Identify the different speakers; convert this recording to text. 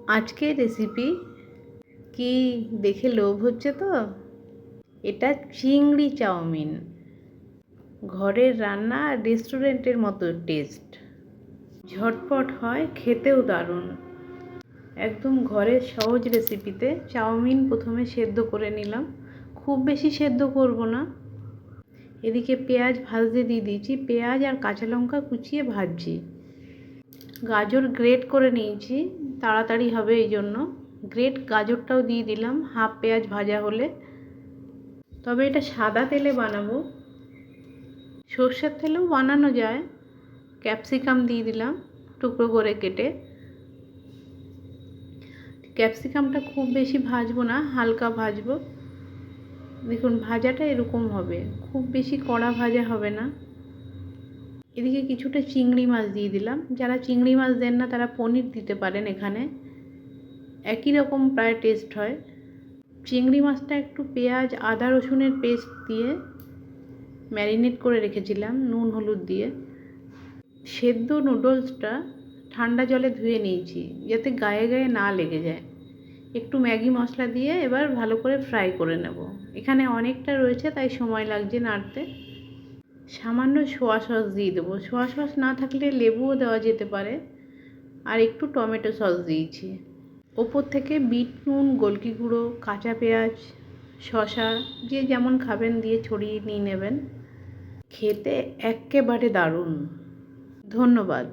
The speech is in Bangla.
Speaker 1: আজকের রেসিপি কি দেখে লোভ হচ্ছে তো? এটা চিংড়ি চাউমিন। ঘরের রান্না রেস্টুরেন্টের মতো টেস্ট। ঝটপট হয়, খেতেও দারুণ। একদম ঘরের সহজ রেসিপিতে চাউমিন প্রথমে সেদ্ধ করে নিলাম। খুব বেশি সেদ্ধ করব না। এদিকে পেঁয়াজ ভাজতে দিয়ে দিয়েছি, পেঁয়াজ আর কাঁচা লঙ্কা কুচিয়ে ভাজছি। গাজর গ্রেট করে নিয়েছি, তাড়াতাড়ি হবে এই জন্য গ্রেট গাজরটাও দিয়ে দিলাম হাফ পেঁয়াজ ভাজা হলে। তবে এটা সাদা তেলে বানাবো, সর্ষের তেলেও বানানো যায়। ক্যাপসিকাম দিয়ে দিলাম টুকরো করে কেটে। ক্যাপসিকামটা খুব বেশি ভাজবো না, হালকা ভাজবো। দেখুন ভাজাটা এরকম হবে, খুব বেশি কড়া ভাজা হবে না। এদিকে কিছুটা চিংড়ি মাছ দিয়ে দিলাম। যারা চিংড়ি মাছ দেন না তারা পনির দিতে পারেন, এখানে একই রকম প্রায় টেস্ট হয়। চিংড়ি মাছটা একটু পেঁয়াজ আদা রসুনের পেস্ট দিয়ে ম্যারিনেট করে রেখেছিলাম নুন হলুদ দিয়ে। সেদ্ধ নুডলসটা ঠান্ডা জলে ধুয়ে নিয়েছি যাতে গায়ে গায়ে না লেগে যায়। একটু ম্যাগি মশলা দিয়ে এবার ভালো করে ফ্রাই করে নেব। এখানে অনেকটা রয়েছে তাই সময় লাগছে নাড়তে। সামান্য সোয়া সস দিয়ে দেবো, সোয়া সস না থাকলে লেবুও দেওয়া যেতে পারে। আর একটু টমেটো সস দিয়েছি। ওপর থেকে বিট নুন, গোলকি গুঁড়ো, কাঁচা পেঁয়াজ, শসা যে যেমন খাবেন দিয়ে ছড়িয়ে নিয়ে নেবেন। খেতে এক্কেবারে দারুণ। ধন্যবাদ।